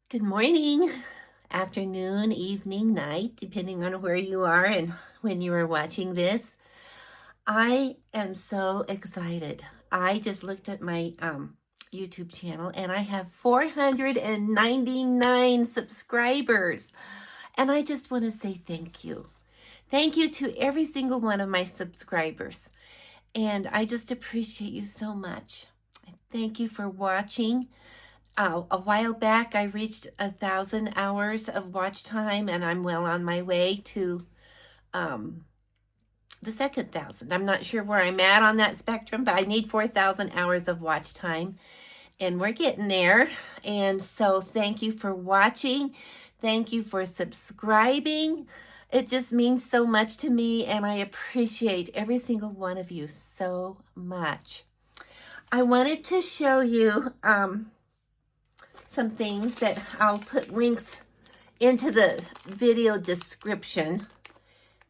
Good morning, afternoon, evening, night, depending on where you are and when you are watching this. I am so excited. I just looked at my YouTube channel and I have 499 subscribers. And I just want to say thank you. Thank you to every single one of my subscribers. And I just appreciate you so much. Thank you for watching. A while back, I reached 1,000 hours of watch time, and I'm well on my way to the second 1,000. I'm not sure where I'm at on that spectrum, but I need 4,000 hours of watch time, and we're getting there. And so thank you for watching. Thank you for subscribing. It just means so much to me, and I appreciate every single one of you so much. I wanted to show you some things that I'll put links into the video description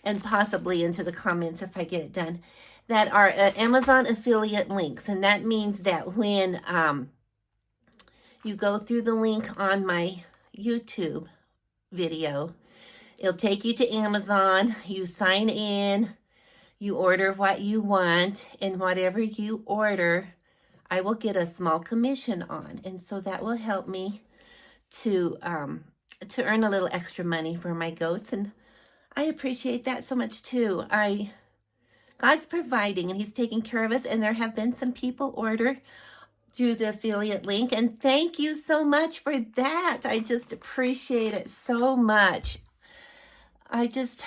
and possibly into the comments if I get it done, that are Amazon affiliate links. And that means that when you go through the link on my YouTube video, it'll take you to Amazon, you sign in, you order what you want, and whatever you order, I will get a small commission on. And so that will help me to earn a little extra money for my goats. And I appreciate that so much too. God's providing and he's taking care of us. And there have been some people order through the affiliate link. And thank you so much for that. I just appreciate it so much. I just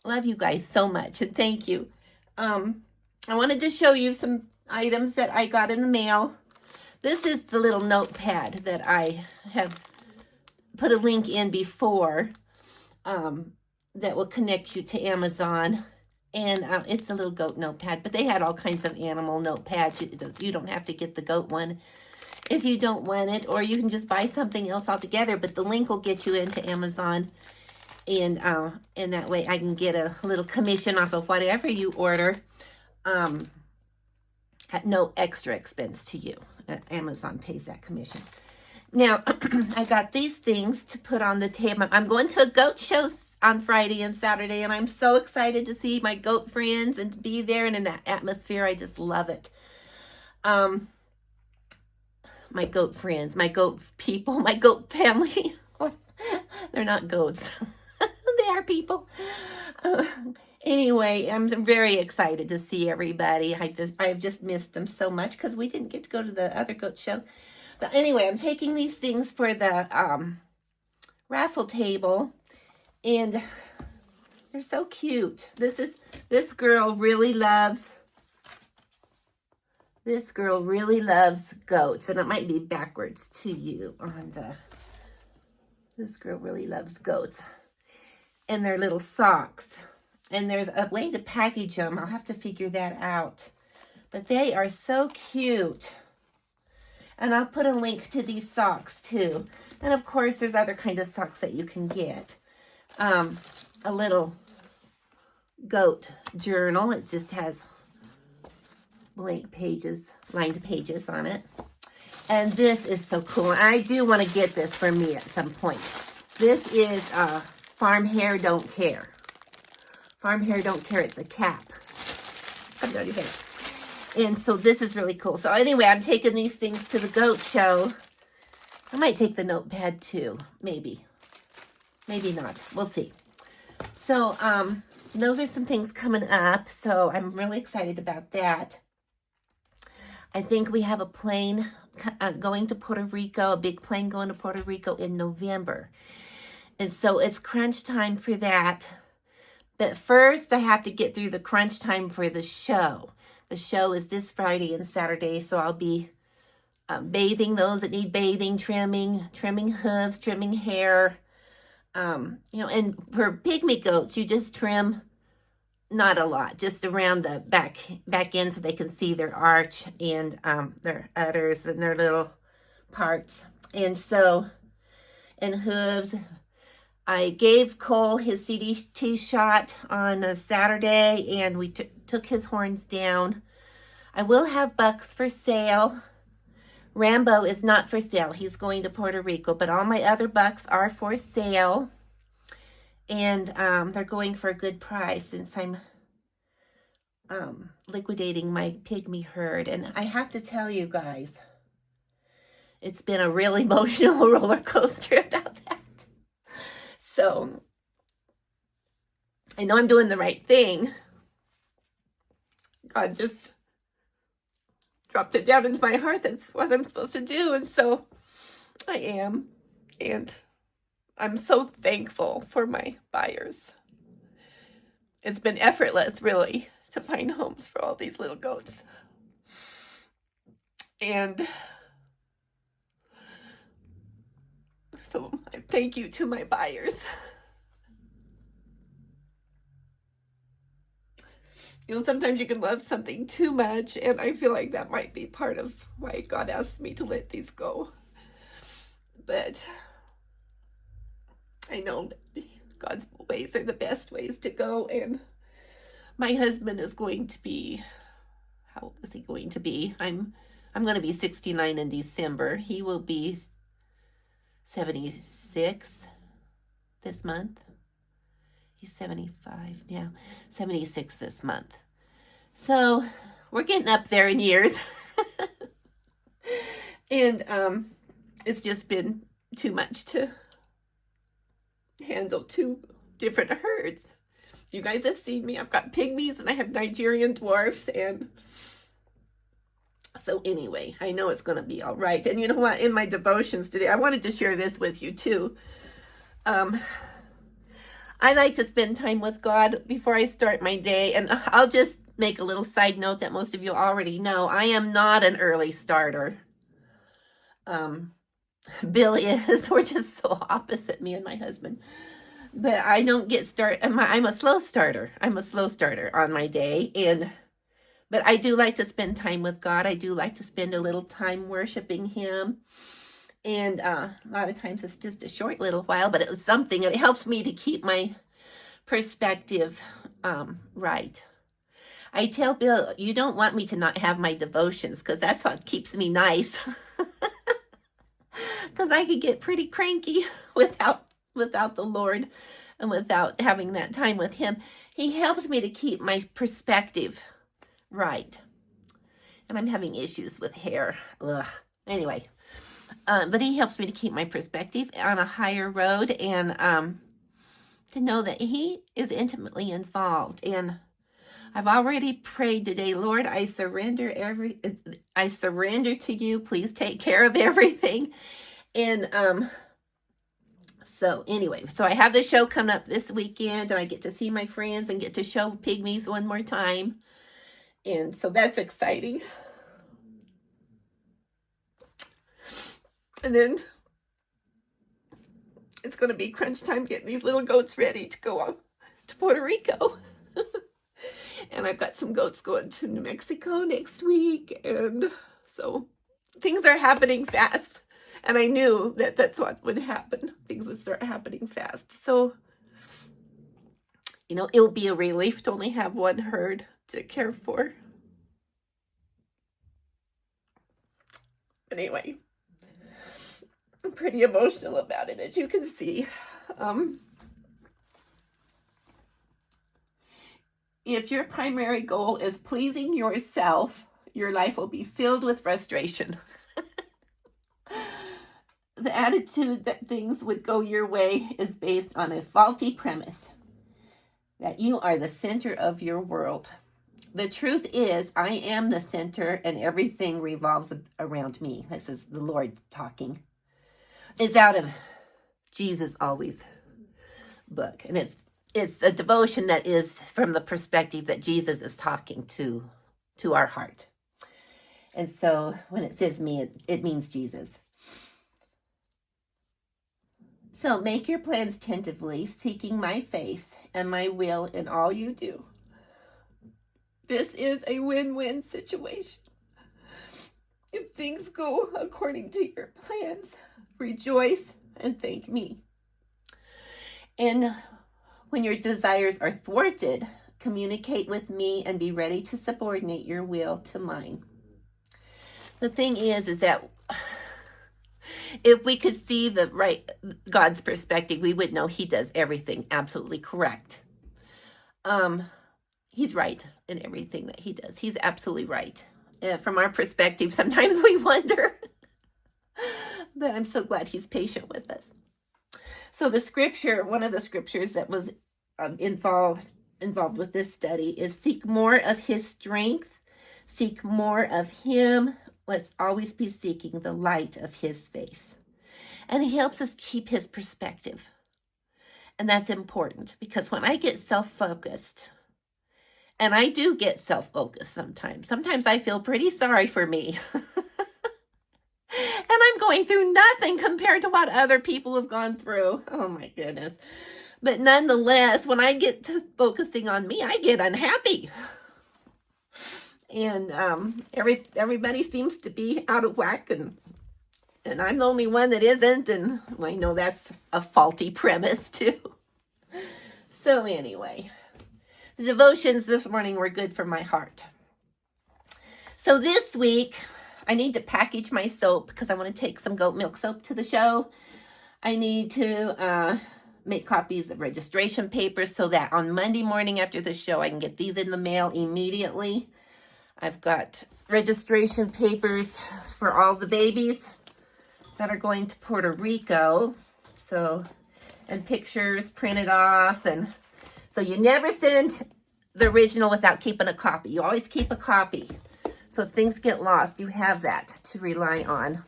love you guys so much. And thank you. I wanted to show you some items that I got in the mail. This is the little notepad that I have put a link in before that will connect you to Amazon. And it's a little goat notepad, but they had all kinds of animal notepads. You don't have to get the goat one if you don't want it, or you can just buy something else altogether, but the link will get you into Amazon. And that way I can get a little commission off of whatever you order. At no extra expense to you. Amazon pays that commission. Now, I got these things to put on the table. I'm going to a goat show on Friday and Saturday, and I'm so excited to see my goat friends and to be there and in that atmosphere. I just love it. My goat friends, my goat people, my goat family. They're not goats. They are people. Anyway, I'm very excited to see everybody. I've just missed them so much because we didn't get to go to the other goat show. But anyway, I'm taking these things for the raffle table, and they're so cute. This girl really loves goats, and it might be backwards to you on the. This girl really loves goats, and their little socks. And there's a way to package them. I'll have to figure that out. But they are so cute. And I'll put a link to these socks too. And of course, there's other kind of socks that you can get. A little goat journal. It just has blank pages, lined pages on it. And this is so cool. I do want to get this for me at some point. This is Farm Hair Don't Care. Farm Hair Don't Care. It's a cap. And so this is really cool. So anyway, I'm taking these things to the goat show. I might take the notepad too. Maybe. Maybe not. We'll see. So those are some things coming up. So I'm really excited about that. I think we have a plane going to Puerto Rico, a big plane going to Puerto Rico in November. And so it's crunch time for that. But first, I have to get through the crunch time for the show. The show is this Friday and Saturday, so I'll be bathing those that need bathing, trimming hooves, trimming hair. And for pygmy goats, you just trim not a lot, just around the back end so they can see their arch and their udders and their little parts. And hooves. I gave Cole his CDT shot on a Saturday, and we took his horns down. I will have bucks for sale Rambo is not for sale. He's going to Puerto Rico, but all my other bucks are for sale. And they're going for a good price since I'm liquidating my pygmy herd. And I have to tell you guys, it's been a real emotional roller coaster about that. So I know I'm doing the right thing. God just dropped it down into my heart. That's what I'm supposed to do. And so I am. And I'm so thankful for my buyers. It's been effortless, really, to find homes for all these little goats. And so I thank you to my buyers. You know, sometimes you can love something too much, and I feel like that might be part of why God asked me to let these go. But I know God's ways are the best ways to go, and my husband is going to be, how old is he going to be? I'm going to be 69 in December. He will be 76 this month. He's 75 now, 76 this month. So we're getting up there in years. And it's just been too much to handle 2 different herds. You guys have seen me. I've got pygmies and I have Nigerian dwarfs. And so anyway, I know it's going to be all right. And you know what? In my devotions today, I wanted to share this with you too. I like to spend time with God before I start my day. And I'll just make a little side note that most of you already know. I am not an early starter. Billy is. We're just so opposite, me and my husband. But I don't get started. I'm a slow starter. I'm a slow starter on my day. But I do like to spend time with God. I do like to spend a little time worshiping Him. And a lot of times it's just a short little while, but it's something. It helps me to keep my perspective right. I tell Bill, you don't want me to not have my devotions because that's what keeps me nice. Because I could get pretty cranky without the Lord and without having that time with Him. He helps me to keep my perspective right. And I'm having issues with hair. Ugh. Anyway. But He helps me to keep my perspective on a higher road and to know that He is intimately involved. And I've already prayed today, Lord, I surrender to You. Please take care of everything. And so anyway, so I have the show coming up this weekend, and I get to see my friends and get to show pygmies one more time. And so that's exciting. And then it's going to be crunch time getting these little goats ready to go on to Puerto Rico. And I've got some goats going to New Mexico next week. And so things are happening fast. And I knew that that's what would happen. Things would start happening fast. So, you know, it will be a relief to only have one herd to care for. Anyway. I'm pretty emotional about it, as you can see. If your primary goal is pleasing yourself, your life will be filled with frustration. The attitude that things would go your way is based on a faulty premise that you are the center of your world. The truth is, I am the center and everything revolves around me. This is the Lord talking. It's out of Jesus Always book. And it's a devotion that is from the perspective that Jesus is talking to our heart. And so when it says me, it means Jesus. So make your plans tentatively, seeking my face and my will in all you do. This is a win-win situation. If things go according to your plans, rejoice and thank me. And when your desires are thwarted, communicate with me and be ready to subordinate your will to mine. The thing is that if we could see the right God's perspective, we would know he does everything absolutely correct. He's right in everything that he does. He's absolutely right. From our perspective, sometimes we wonder, but I'm so glad he's patient with us. So the scripture, one of the scriptures that was involved with this study is seek more of his strength, seek more of him. Let's always be seeking the light of his face. And he helps us keep his perspective. And that's important because when I get self-focused, and I do get self-focused sometimes I feel pretty sorry for me. And I'm going through nothing compared to what other people have gone through. Oh my goodness. But nonetheless, when I get to focusing on me, I get unhappy. And everybody seems to be out of whack, and I'm the only one that isn't, and I know that's a faulty premise too. So anyway, the devotions this morning were good for my heart. So this week, I need to package my soap because I want to take some goat milk soap to the show. I need to make copies of registration papers so that on Monday morning after the show, I can get these in the mail immediately. I've got registration papers for all the babies that are going to Puerto Rico. So, and pictures printed off. And so you never send the original without keeping a copy. You always keep a copy. So if things get lost, you have that to rely on.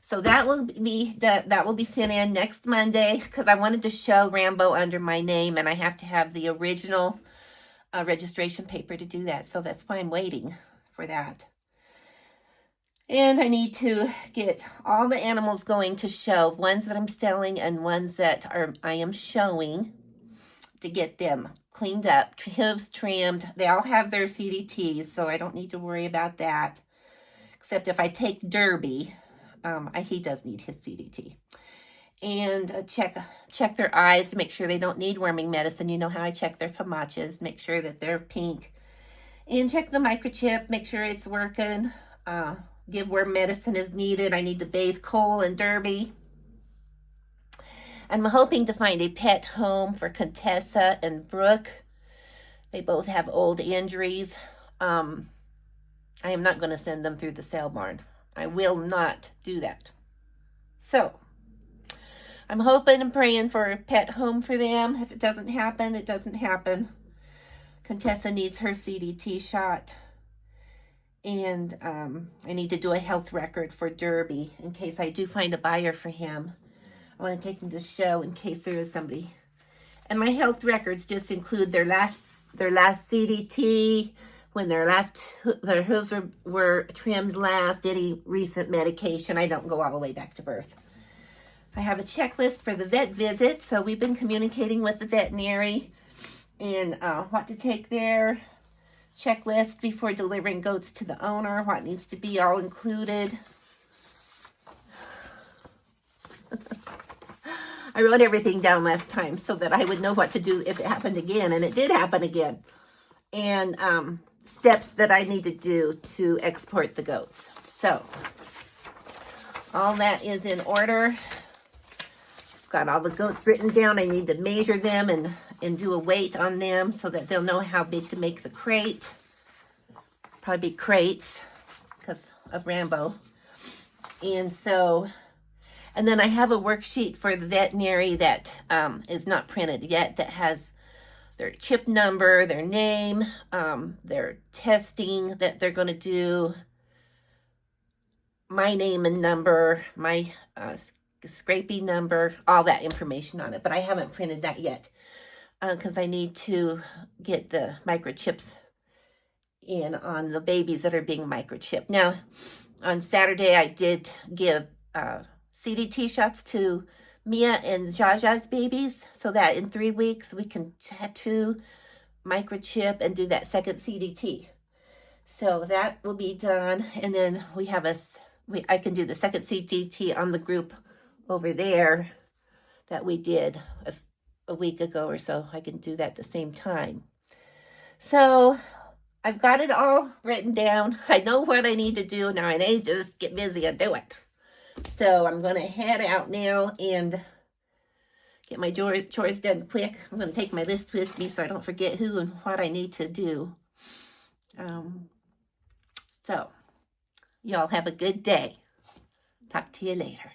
So that will be sent in next Monday because I wanted to show Rambo under my name, and I have to have the original registration paper to do that. So that's why I'm waiting for that. And I need to get all the animals going to show, ones that I'm selling and ones that I am showing, to get them cleaned up, hooves trimmed. They all have their CDTs, so I don't need to worry about that. Except if I take Derby, he does need his CDT. And check their eyes to make sure they don't need worming medicine. You know how I check their FAMACHs, make sure that they're pink. And check the microchip, make sure it's working. Give where medicine is needed. I need to bathe Cole and Derby. I'm hoping to find a pet home for Contessa and Brooke. They both have old injuries. I am not going to send them through the sale barn. I will not do that. So, I'm hoping and praying for a pet home for them. If it doesn't happen, it doesn't happen. Contessa needs her CDT shot. And I need to do a health record for Derby in case I do find a buyer for him. I want to take him to the show in case there is somebody. And my health records just include their last CDT, when their hooves were trimmed last, any recent medication. I don't go all the way back to birth. I have a checklist for the vet visit, so we've been communicating with the veterinary and what to take there. Checklist before delivering goats to the owner, what needs to be all included. I wrote everything down last time so that I would know what to do if it happened again, and it did happen again. And steps that I need to do to export the goats. So, all that is in order. Got all the goats written down. I need to measure them and do a weight on them so that they'll know how big to make the crate. Probably be crates because of Rambo. And so, and then I have a worksheet for the veterinary that is not printed yet, that has their chip number, their name, their testing that they're going to do, my name and number, my scrapie number, all that information on it. But I haven't printed that yet because I need to get the microchips in on the babies that are being microchipped. Now, on Saturday, I did give CDT shots to Mia and Jaja's babies so that in 3 weeks we can tattoo, microchip, and do that second CDT. So that will be done. And then we have I can do the second CDT on the group over there that we did a week ago or so. I can do that at the same time. So I've got it all written down. I know what I need to do now. I need to just get busy and do it. So I'm going to head out now and get my chores done quick. I'm going to take my list with me so I don't forget who and what I need to do. So y'all have a good day. Talk to you later.